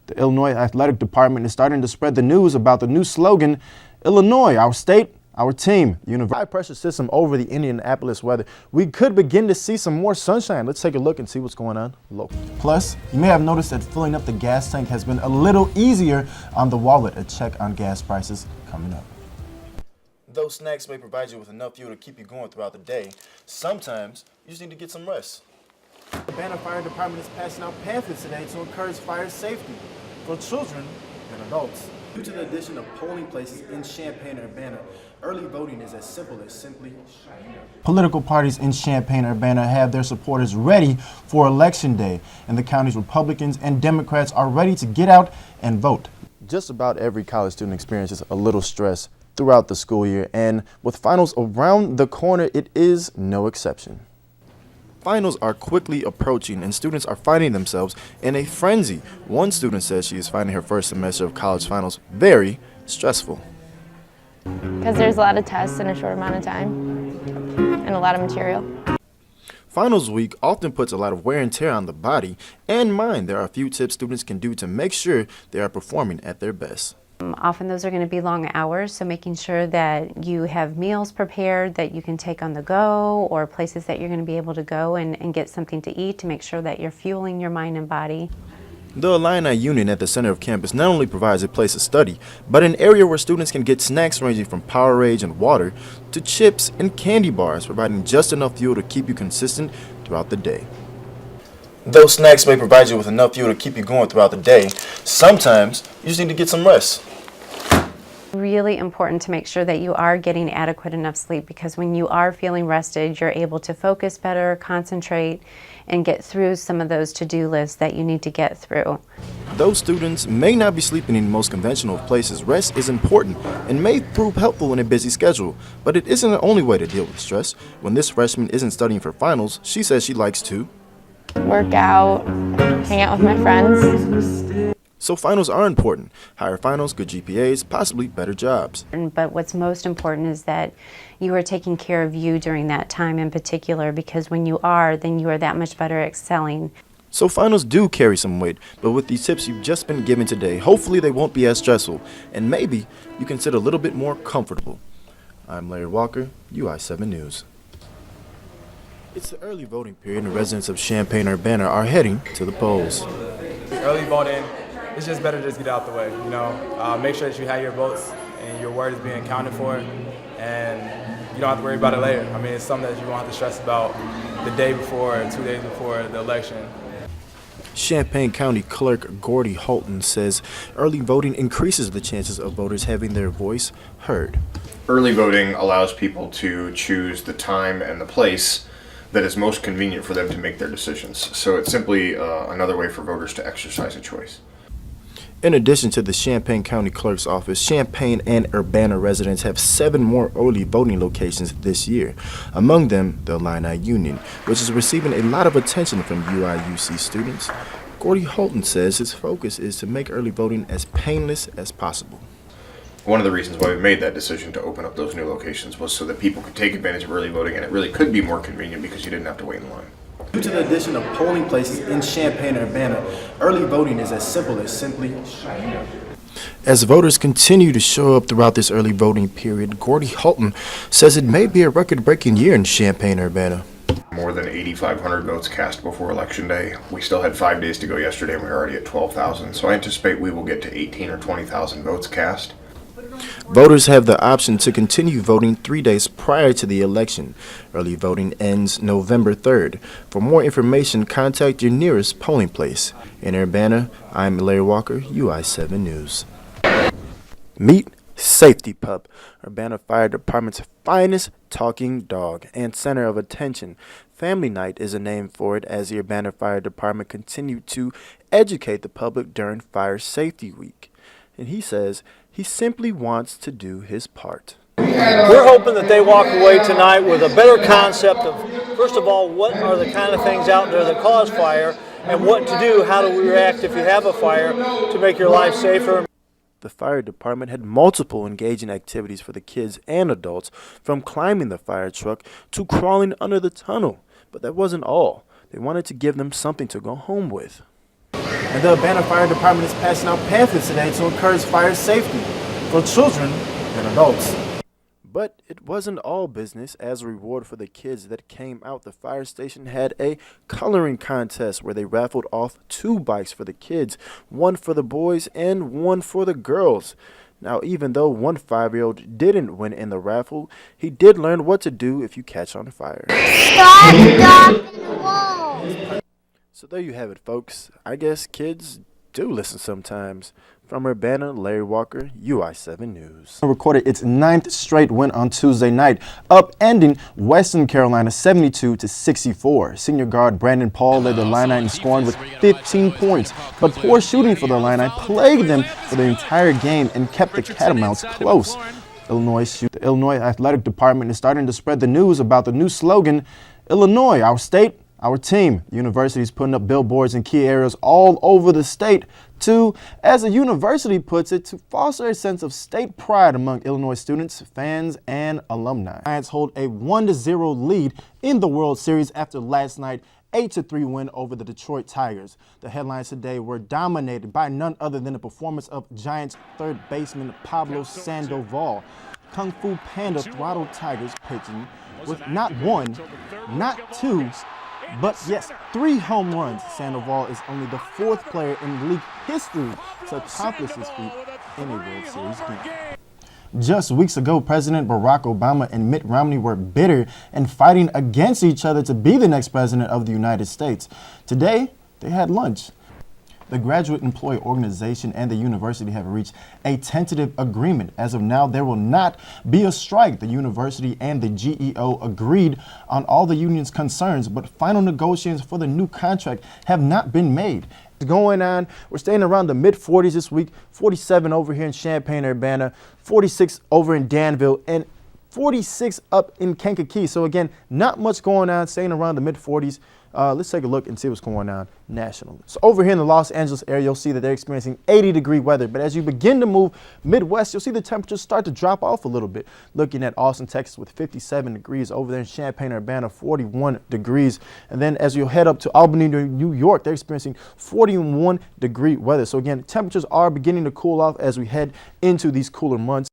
The Illinois Athletic Department is starting to spread the news about the new slogan, Illinois, our state, our team. High pressure system over the Indianapolis weather. We could begin to see some more sunshine. Let's take a look and see what's going on local. Plus, you may have noticed that filling up the gas tank has been a little easier on the wallet. A check on gas prices coming up. Those snacks may provide you with enough fuel to keep you going throughout the day. Sometimes you just need to get some rest. The Urbana Fire Department is passing out pamphlets today to encourage fire safety for children and adults. Due to the addition of polling places in Champaign, Urbana, early voting is as simple as simply showing up. Political parties in Champaign, Urbana have their supporters ready for Election Day, and the county's Republicans and Democrats are ready to get out and vote. Just about every college student experiences a little stress throughout the school year, and with finals around the corner, it is no exception. Finals are quickly approaching and students are finding themselves in a frenzy. One student says she is finding her first semester of college finals very stressful. Because there's a lot of tests in a short amount of time and a lot of material. Finals week often puts a lot of wear and tear on the body and mind. There are a few tips students can do to make sure they are performing at their best. Often those are going to be long hours, so making sure that you have meals prepared that you can take on the go, or places that you're going to be able to go and get something to eat to make sure that you're fueling your mind and body. The Illini Union at the center of campus not only provides a place to study, but an area where students can get snacks ranging from Powerade and water to chips and candy bars, providing just enough fuel to keep you consistent throughout the day. Those snacks may provide you with enough fuel to keep you going throughout the day. Sometimes you just need to get some rest. Really important to make sure that you are getting adequate enough sleep, because when you are feeling rested, you're able to focus better, concentrate, and get through some of those to-do lists that you need to get through. Though students may not be sleeping in the most conventional of places, rest is important and may prove helpful in a busy schedule. But it isn't the only way to deal with stress. When this freshman isn't studying for finals, she says she likes to work out, hang out with my friends. So finals are important. Higher finals, good GPAs, possibly better jobs. But what's most important is that you are taking care of you during that time in particular, because when you are, then you are that much better at excelling. So finals do carry some weight, but with these tips you've just been given today, hopefully they won't be as stressful, and maybe you can sit a little bit more comfortable. I'm Larry Walker, UI7 News. It's the early voting period, and residents of Champaign, Urbana are heading to the polls. Early voting, it's just better to just get out the way, you know. Make sure that you have your votes and your word is being accounted for, and you don't have to worry about it later. I mean, it's something that you won't have to stress about the day before or 2 days before the election. Champaign County Clerk Gordy Holton says early voting increases the chances of voters having their voice heard. Early voting allows people to choose the time and the place that is most convenient for them to make their decisions. So it's simply another way for voters to exercise a choice. In addition to the Champaign County Clerk's office, Champaign and Urbana residents have 7 more early voting locations this year. Among them, the Illini Union, which is receiving a lot of attention from UIUC students. Gordy Holton says his focus is to make early voting as painless as possible. One of the reasons why we made that decision to open up those new locations was so that people could take advantage of early voting, and it really could be more convenient because you didn't have to wait in line. Due to the addition of polling places in Champaign, Urbana, early voting is as simple as simply showing up. As voters continue to show up throughout this early voting period, Gordy Holton says it may be a record-breaking year in Champaign, Urbana. More than 8,500 votes cast before Election Day. We still had 5 days to go yesterday, and we were already at 12,000. So I anticipate we will get to 18 or 20,000 votes cast. Voters have the option to continue voting 3 days prior to the election. Early voting ends November 3rd. For more information, contact your nearest polling place. In Urbana, I'm Larry Walker, UI7 News. Meet Safety Pup, Urbana Fire Department's finest talking dog and center of attention. Family Night is a name for it, as the Urbana Fire Department continued to educate the public during Fire Safety Week. And he says he simply wants to do his part. We're hoping that they walk away tonight with a better concept of, first of all, what are the kind of things out there that cause fire, and what to do, how do we react if you have a fire to make your life safer. The fire department had multiple engaging activities for the kids and adults, from climbing the fire truck to crawling under the tunnel. But that wasn't all. They wanted to give them something to go home with. And the Urbana Fire Department is passing out pamphlets today to encourage fire safety for children and adults. But it wasn't all business. As a reward for the kids that came out, the fire station had a coloring contest where they raffled off 2 bikes for the kids, 1 for the boys and 1 for the girls. Now, even though one 5-year-old didn't win in the raffle, he did learn what to do if you catch on fire. Stop and wall. So there you have it, folks. I guess kids do listen sometimes. From Urbana, Larry Walker, UI7 News. Recorded its 9th straight win on Tuesday night, upending Western Carolina 72-64. Senior guard Brandon Paul led the Illini in scoring with 15 points, but poor shooting for the Illini plagued them for the entire game and kept the Catamounts close. The Illinois Athletic Department is starting to spread the news about the new slogan, Illinois, our state, our team. The university is putting up billboards in key areas all over the state to, as the university puts it, to foster a sense of state pride among Illinois students, fans, and alumni. Giants hold a 1-0 lead in the World Series after last night's 8-3 win over the Detroit Tigers. The headlines today were dominated by none other than the performance of Giants third baseman Pablo Sandoval. Kung Fu Panda throttled Tigers pitching with not 1, not 2, but yes, 3 home runs. Sandoval is only the 4th player in league history to accomplish this feat in a World Series game. Just weeks ago, President Barack Obama and Mitt Romney were bitter and fighting against each other to be the next president of the United States. Today, they had lunch. The Graduate Employee Organization and the university have reached a tentative agreement. As of now, there will not be a strike. The university and the GEO agreed on all the union's concerns, but final negotiations for the new contract have not been made. Going on, we're staying around the mid-40s this week, 47 over here in Champaign, Urbana, 46 over in Danville, and 46 up in Kankakee. So again, not much going on, staying around the mid-40s. Let's take a look and see what's going on nationally. So over here in the Los Angeles area, you'll see that they're experiencing 80-degree weather. But as you begin to move Midwest, you'll see the temperatures start to drop off a little bit. Looking at Austin, Texas with 57 degrees. Over there in Champaign, Urbana, 41 degrees. And then as you head up to Albany, New York, they're experiencing 41-degree weather. So again, temperatures are beginning to cool off as we head into these cooler months.